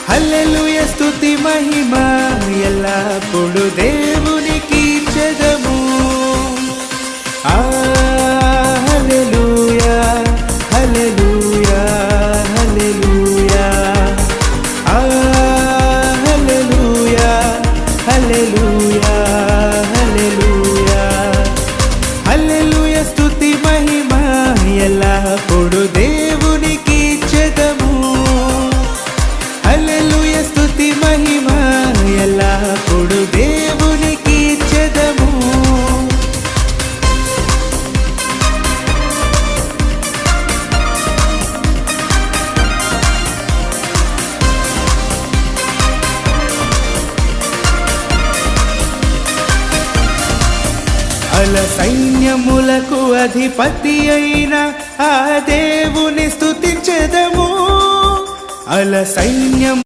హల్లెలూయా స్తుతి మహిమ ఎల్లప్పుడు దేవునికి చెదము. హల్లెలూయా హల్లెలూయా హల్లెలూయా హల్లెలూయా హల్లెలూయా హల్లెలూయా హల్లెలూయా స్తుతి మహిమ ఎల్లప్పుడు దేవునికి చెదము. హల్లెలూయా స్తుతి మహిమ ఎల్లప్పుడు దేవునికి చెదము. అల సైన్యములకు అధిపతి అయిన ఆ దేవుని స్తుతించెదము. అల సైన్యం